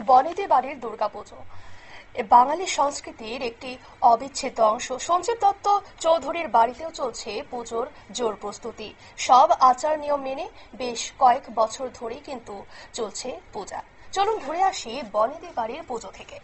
বনেদি বাড়ির দুর্গাপুজো বাঙালি সংস্কৃতির একটি অবিচ্ছেদ্য অংশ। সঞ্জীব দত্ত চৌধুরীর বাড়িতেও চলছে পুজোর জোর প্রস্তুতি। সব আচার নিয়ম মেনে বেশ কয়েক বছর ধরেই কিন্তু চলছে পূজা। চলুন ঘুরে আসি বনেদি বাড়ির পুজো থেকে।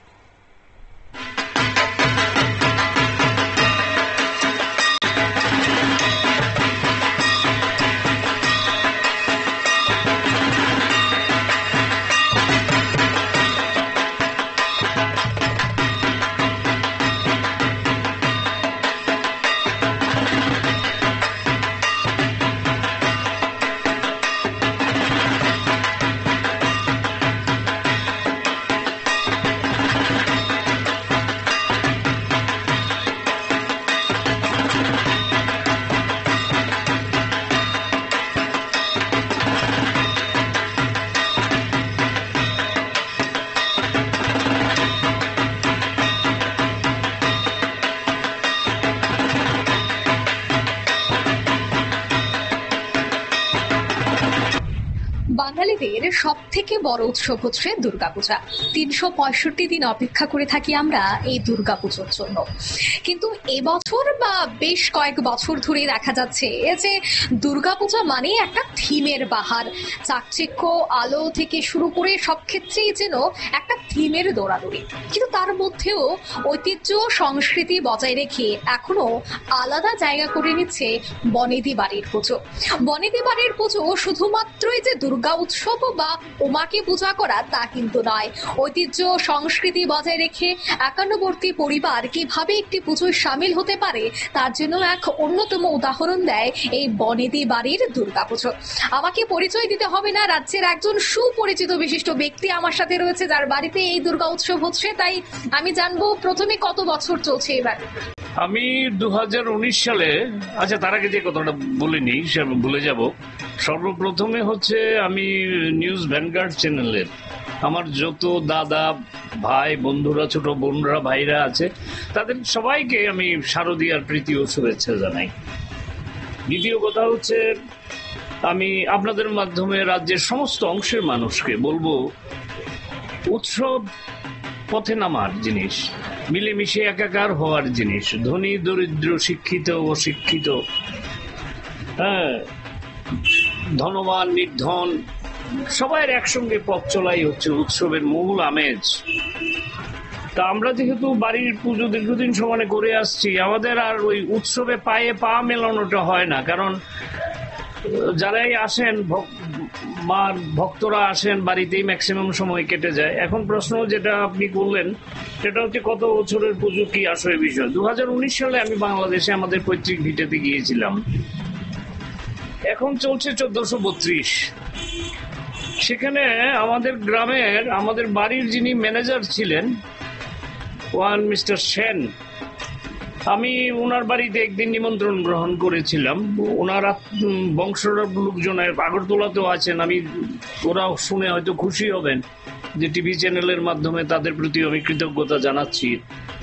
বাঙালিদের সব থেকে বড় উৎসব হচ্ছে দুর্গাপূজা। ৩৬৫ দিন অপেক্ষা করে থাকি আমরা এই দুর্গাপুজোর জন্য। কিন্তু এবছর বা বেশ কয়েক বছর ধরে দেখা যাচ্ছে যে দুর্গাপূজা মানে একটা থিমের বাহার। চাকচিক্য, আলো থেকে শুরু করে সব ক্ষেত্রেই যেন একটা থিমের দৌড়াদৌড়ি। কিন্তু তার মধ্যেও ঐতিহ্য সংস্কৃতি বজায় রেখে এখনো আলাদা জায়গা করে নিচ্ছে বনেদি বাড়ির পুজো। বনেদি বাড়ির পুজো শুধুমাত্রই যে দুর্গা উৎসব বা উমাকে পূজা করা তা কিন্তু নয়। ঐতিহ্য সংস্কৃতি বজায় রেখে একান্নবর্তী পরিবার কিভাবে একটি পুজোয় সামিল হতে পারে তার জন্য এক অন্যতম উদাহরণ দেয় এই বনেদি বাড়ির দুর্গাপুজো। আমাকে পরিচয় দিতে হবে না, রাজ্যের একজন সুপরিচিত বিশিষ্ট ব্যক্তি আমার সাথে রয়েছে যার বাড়িতে এই দুর্গা উৎসব হচ্ছে। তাই আমি জানবো প্রথমে কত বছর চলছে এবার। আমি 2019 সালে, আচ্ছা তার আগে যে কথাটা বলিনি ভুলে যাব, সর্বপ্রথমে হচ্ছে আমি নিউজ ভ্যানগার্ড চ্যানেলের আমার যত দাদা ভাই বন্ধুরা, ছোট বোনরা, ভাইরা আছে তাদের সবাইকে আমি শারদীয়ার প্রীতি ও শুভেচ্ছা জানাই। দ্বিতীয় কথা হচ্ছে আমি আপনাদের মাধ্যমে রাজ্যের সমস্ত অংশের মানুষকে বলবো, উৎসব পথে নামার জিনিস, মিলেমিশে একাকার হওয়ার জিনিস। ধনী দরিদ্র, শিক্ষিত অশিক্ষিত, ধনবান নির্ধন, সবাই একসঙ্গে পথ চলাই হচ্ছে উৎসবের মূল আমেজ। তা আমরা যেহেতু বাড়ির পুজো দীর্ঘদিন সমানে করে আসছি, আমাদের আর ওই উৎসবে পায়ে পা মেলানোটা হয় না। কারণ যারাই আসেন, মার ভক্তরা আসেন, বাড়িতেই ম্যাক্সিমাম সময় কেটে যায়। এখন প্রশ্ন যেটা আপনি করলেন সেটা হচ্ছে কত বছরের পুজো, কি আসলে বিষয়। 2019 সালে আমি বাংলাদেশে আমাদের পৈতৃক ভিটেতে গিয়েছিলাম। এখন চলছে 1432। সেখানে আমাদের গ্রামের, আমাদের বাড়ির যিনি ম্যানেজার ছিলেন, ওয়ান মিস্টার সেন, আমি ওনার বাড়িতে একদিন নিমন্ত্রণ গ্রহণ করেছিলাম। ওনার বংশের লোকজনের আগরতলাতেও আছেন, আমি ওরা শুনে হয়তো খুশি হবেন যে টিভি চ্যানেলের মাধ্যমে তাদের প্রতি আমি কৃতজ্ঞতা জানাচ্ছি।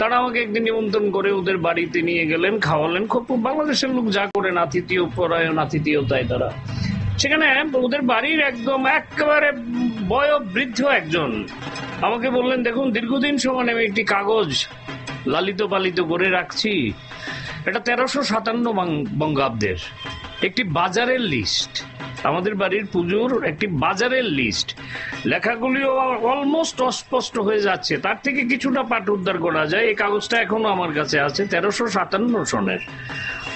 তারা আমাকে একদিন নিমন্ত্রণ করে ওদের বাড়িতে নিয়ে গেলেন, খাওয়ালেন। খুব বাংলাদেশের লোক যা করেন, আতিথেয় পরায়ণ, আতিথেয়তায় তারা। সেখানে ওদের বাড়ির একদম একেবারে বয়োবৃদ্ধ একজন আমাকে বললেন, দেখুন দীর্ঘদিন সময় আমি একটি কাগজ লালিত পালিত করে রাখছি। এটা 1357 বঙ্গাব্দের একটি বাজারের লিস্ট, আমাদের বাড়ির পুজোর একটি বাজারের লিস্ট। লেখাগুলিও অলমোস্ট অস্পষ্ট হয়ে যাচ্ছে, তার থেকে কিছুটা পাঠ উদ্ধার করা যায়। এই কাগজটা এখনো আমার কাছে আছে, 1357 সনের।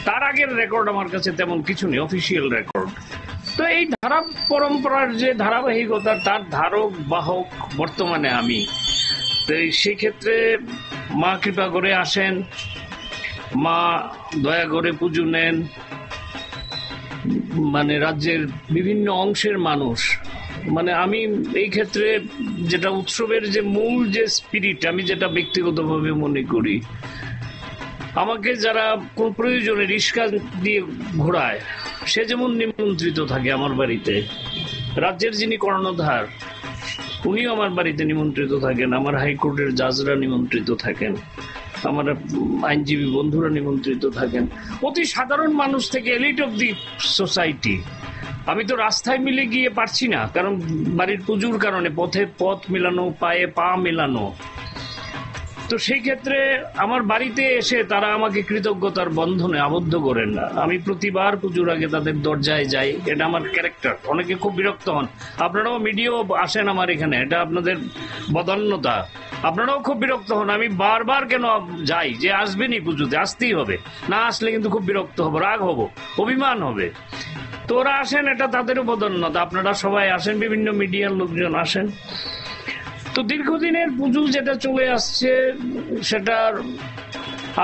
তার আগের রেকর্ড আমার কাছে তেমন কিছু নেই, অফিসিয়াল রেকর্ড। তো এই ধারা পরম্পরার যে ধারাবাহিকতা, তার ধারক বাহক বর্তমানে আমি। তো সেই ক্ষেত্রে মা কৃপা করে আসেন, মা দয়া করে পুজো নেন। মানে রাজ্যের বিভিন্ন অংশের মানুষ, মানে আমি এই ক্ষেত্রে যেটা উৎসবের যে মূল যে স্পিরিট, আমি যেটা ব্যক্তিগতভাবে মনে করি, আমাকে যারা কোন প্রয়োজনে রিস্কা দিয়ে ঘোরায়, সে যেমন নিমন্ত্রিত থাকে আমার বাড়িতে। রাজ্যের যিনি কর্ণধার উনিও আমার বাড়িতে নিমন্ত্রিত থাকেন, আমার হাইকোর্টের জাজরা নিমন্ত্রিত থাকেন, আমার আইনজীবী বন্ধুরা নিমন্ত্রিত থাকেন। অতি সাধারণ মানুষ থেকে এলিট অব দি সোসাইটি আমি তো রাস্তায় মিলে গিয়ে পারছি না, কারণ বাড়ির পুজোর কারণে পথে পথ মিলানো, পায়ে পা মেলানো। তো সেই ক্ষেত্রে আমার বাড়িতে এসে তারা আমাকে কৃতজ্ঞতার বন্ধনে আবদ্ধ করেন না। আমি প্রতিবার পুজোর আগে তাদের দরজায় যাই, এটা আমার ক্যারেক্টার। অনেকে খুব বিরক্ত হন, আপনারাও মিডিয়াও আসেন আমার এখানে, এটা আপনাদের বদান্যতা। আপনারাও খুব বিরক্ত হন, আমি বারবার কেন যাই, যে আসবেনই পুজোতে, আসতেই হবে, না আসলে কিন্তু খুব বিরক্ত হবো, রাগ হবো, অভিমান হবে। তো ওরা আসেন, এটা তাদেরও বদান্যতা। আপনারা সবাই আসেন, বিভিন্ন মিডিয়ার লোকজন আসেন। তো দীর্ঘদিনের পুজো যেটা চলে আসছে, সেটার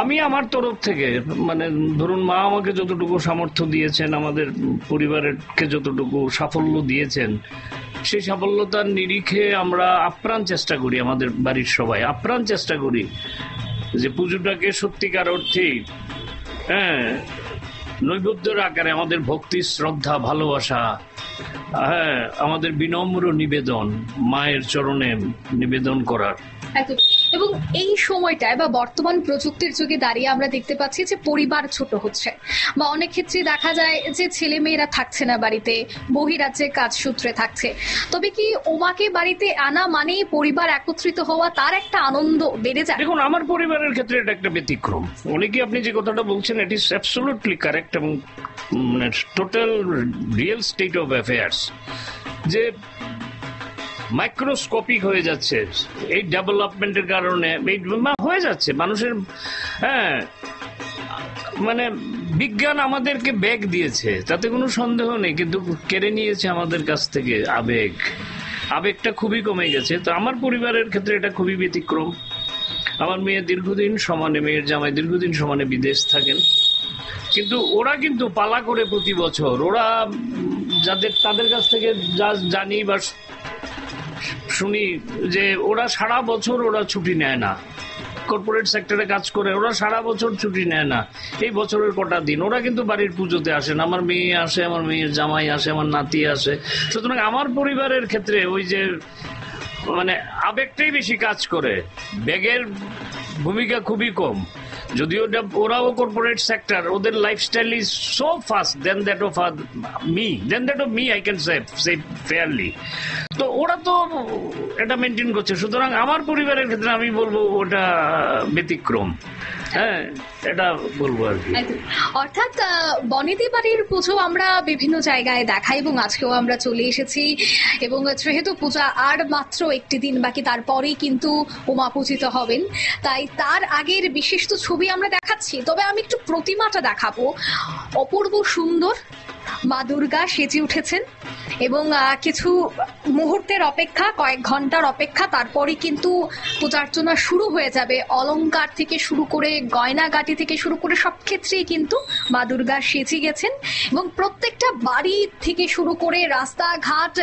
আমি আমার তরফ থেকে, মানে ধরুন মা আমাকে যতটুকু সামর্থ্য দিয়েছেন, আমাদের পরিবারকে যতটুকু সাফল্য দিয়েছেন, সেই সাফল্যতার নিরিখে আমরা আপ্রাণ চেষ্টা করি, আমাদের বাড়ির সবাই আপ্রাণ চেষ্টা করি যে পুজোটাকে সত্যিকার অর্থেই নৈবেদ্যের আকারে আমাদের ভক্তি, শ্রদ্ধা, ভালোবাসা, আমাদের বিনম্র নিবেদন মায়ের চরণে নিবেদন করার। এবং এই সময়টায় বা বর্তমান প্রযুক্তির যুগে দাঁড়িয়ে আমরা দেখতে পাচ্ছি যে পরিবার ছোট হচ্ছে, বা অনেক ক্ষেত্রে দেখা যায় যে ছেলে মেয়েরা থাকছে না বাড়িতে, বহিরাজ্যে কাজ সূত্রে থাকছে। তবে কি ওমাকে বাড়িতে আনা মানেই পরিবার একত্রিত হওয়া, তার একটা আনন্দ বেড়ে যায়? দেখুন, আমার পরিবারের ক্ষেত্রে এটা একটা ব্যতিক্রম। অনেকে আপনি যে কথাটা বলছেন, ইট ইজ অ্যাবসলিউটলি কারেক্ট এবং total real estate of affairs, যে মাইক্রোস্কোপিক হয়ে যাচ্ছে এই ডেভেলপমেন্টের কারণে, হয়ে যাচ্ছে মানুষের। মানে বিজ্ঞান আমাদেরকে বেগ দিয়েছে, তাতে কোনো সন্দেহ নেই, কিন্তু কেড়ে নিয়েছে আমাদের কাছ থেকে আবেগটা খুবই কমে গেছে। তো আমার পরিবারের ক্ষেত্রে এটা খুবই ব্যতিক্রম। আমার মেয়ে দীর্ঘদিন সমানে, মেয়ের জামাই দীর্ঘদিন সমানে বিদেশ থাকেন, কিন্তু ওরা কিন্তু পালা করে প্রতি বছর, ওরা তাদের কাছ থেকে যা জানি বা শুনি, যে ওরা সারা বছর ওরা ছুটি নেয় না। কর্পোরেট সেক্টরে কাজ করে, ওরা সারা বছর ছুটি নেয় না। এই বছরের কটা দিন ওরা কিন্তু বাড়ির পুজোতে আসেন। আমার মেয়ে আসে, আমার মেয়ের জামাই আসে, আমার নাতি আসে। সুতরাং আমার পরিবারের ক্ষেত্রে ওই যে মানে আবেগটাই বেশি কাজ করে, বেগের ভূমিকা খুবই কম। যদিও ওরাও কর্পোরেট সেক্টর, ওদের lifestyle is so fast then that of me, I can say fairly. তো ওরা তো এটা মেনটেন করছে। সুতরাং আমার পরিবারের ক্ষেত্রে আমি বলবো ওটা ব্যতিক্রম। এটা বলবো আর কি। অর্থাৎ বনেদি বাড়ির পুজো আমরা বিভিন্ন জায়গায় দেখাই, এবং আজকেও আমরা চলে এসেছি। এবং যেহেতু পূজা আর মাত্র একটি দিন বাকি, তারপরেই কিন্তু উমা পূজিত হবেন, তাই তার আগের বিশিষ্ট ছবি আমরা দেখাচ্ছি। তবে আমি একটু প্রতিমাটা দেখাবো। অপূর্ব সুন্দর মা দুর্গা সেজে উঠেছেন, এবং কিছু মুহূর্তের অপেক্ষা, কয়েক ঘন্টার অপেক্ষা, তারপরে কিন্তু পূজার্চনা শুরু হয়ে যাবে। অলংকার থেকে শুরু করে, গয়নাগাটি থেকে শুরু করে সব ক্ষেত্রেই কিন্তু মা দুর্গা সেজে গেছেন। এবং প্রত্যেকটা বাড়ি থেকে শুরু করে রাস্তাঘাট,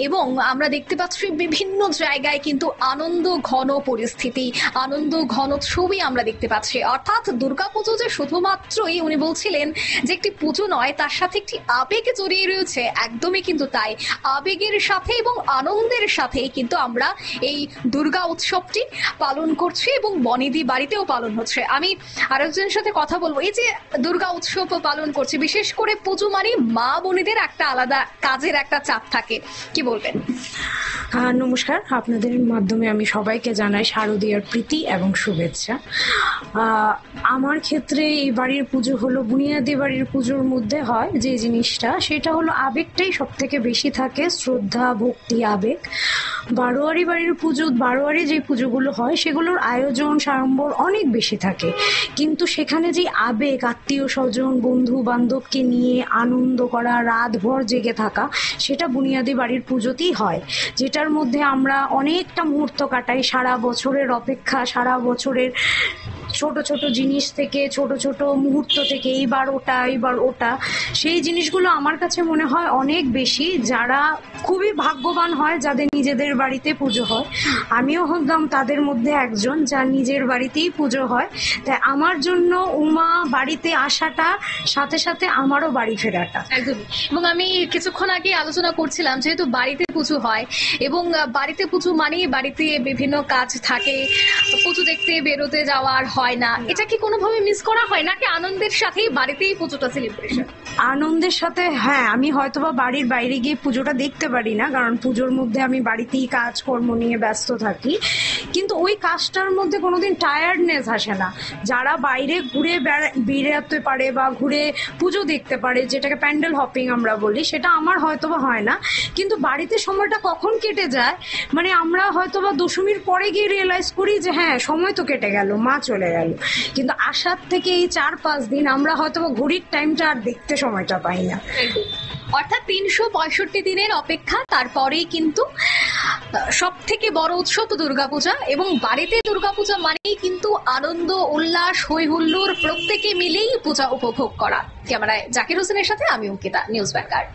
এবং আমরা দেখতে পাচ্ছি বিভিন্ন জায়গায় কিন্তু আনন্দ ঘন পরিস্থিতি, আনন্দ ঘন ছবি আমরা দেখতে পাচ্ছি। অর্থাৎ দুর্গাপুজো যে শুধুমাত্রই, উনি বলছিলেন যে একটি পুজো নয়, তার সাথে একটি আবেগ জড়িয়ে রয়েছে। একদমই কিন্তু তাই, আবেগের সাথে এবং আনন্দের সাথে কিন্তু আমরা এই দুর্গা উৎসবটি পালন করছি, এবং বনেদি বাড়িতেও পালন হচ্ছে। আমি আরেকজনের সাথে কথা বলবো। এই যে দুর্গা উৎসব পালন করছে, বিশেষ করে পুজো মানে মা বোনেদের একটা আলাদা কাজের একটা চাপ থাকে, কি বলবেন? নমস্কার, আপনাদের মাধ্যমে আমি সবাইকে জানাই শারদীয়ার প্রীতি এবং শুভেচ্ছা। আমার ক্ষেত্রে এই বাড়ির পুজো হলো, বুনিয়াদি বাড়ির পুজোর মধ্যে হয় যে জিনিসটা, সেটা হলো আবেগটাই সব থেকে বেশি থাকে, শ্রদ্ধা, ভক্তি, আবেগ। বারোয়ারি বাড়ির পুজো, বারোয়ারি যে পুজোগুলো হয় সেগুলোর আয়োজন সাড়ম্বর অনেক বেশি থাকে, কিন্তু সেখানে যে আবেগ, আত্মীয় স্বজন, বন্ধু বান্ধবকে নিয়ে আনন্দ করা, রাতভর জেগে থাকা, সেটা বুনিয়াদি বাড়ির পুজোতেই হয়, যেটার মধ্যে আমরা অনেকটা মুহূর্ত কাটাই। সারা বছরের অপেক্ষা, সারা বছরের ছোট ছোট জিনিস থেকে, ছোট ছোট মুহূর্ত থেকে, এইবার ওটা, সেই জিনিসগুলো আমার কাছে মনে হয় অনেক বেশি। যারা খুবই ভাগ্যবান হয়, যাদের নিজেদের বাড়িতে পুজো হয়, আমিও হলাম তাদের মধ্যে একজন, যার নিজের বাড়িতেই পুজো হয়। তাই আমার জন্য উমা বাড়িতে আসাটা সাথে সাথে আমারও বাড়ি ফেরাটা। একদমই। এবং আমি কিছুক্ষণ আগে আলোচনা করছিলাম, যেহেতু বাড়িতে পুজো হয়, এবং বাড়িতে পুজো মানে বাড়িতে বিভিন্ন কাজ থাকে, পুজো দেখতে বেরোতে যাওয়ার হয় না, এটা কি কোনোভাবে মিস করা হয় নাকি আনন্দের সাথেই বাড়িতেই পুজোটা সেলিব্রেশন? আনন্দের সাথে হ্যাঁ, আমি হয়তোবা বাড়ির বাইরে গিয়ে পুজোটা দেখতে পারি না, কারণ পুজোর মধ্যে আমি বাড়িতেই কাজকর্ম নিয়ে ব্যস্ত থাকি, কিন্তু ওই কাজটার মধ্যে কোনোদিন টায়ার্ডনেস আসে না। যারা বাইরে ঘুরে বেড়াতে পারে বা ঘুরে পুজো দেখতে পারে, যেটাকে প্যান্ডেল হপিং আমরা বলি, সেটা আমার হয়তোবা হয় না। কিন্তু বাড়িতে সময়টা কখন কেটে যায়, মানে আমরা হয়তোবা দশমীর পরে গিয়ে রিয়েলাইজ করি যে হ্যাঁ সময় তো কেটে গেল, মা চলে গেল, কিন্তু আসার থেকে এই 4-5 দিন আমরা হয়তোবা ঘড়ির টাইমটা আর দেখতে সময়টা পাই না। অর্থাৎ 365 দিনের অপেক্ষা, তারপরেই কিন্তু সব থেকে বড় উৎসব দুর্গাপূজা, এবং বাড়িতে দুর্গাপূজা মানেই কিন্তু আনন্দ, উল্লাস, হই হুল্লোড়, প্রত্যেকে মিলেই পূজা উপভোগ করা। ক্যামেরায় জাকির হোসেনের সাথে আমি অঙ্কিতা, নিউজ ভ্যানগার্ড।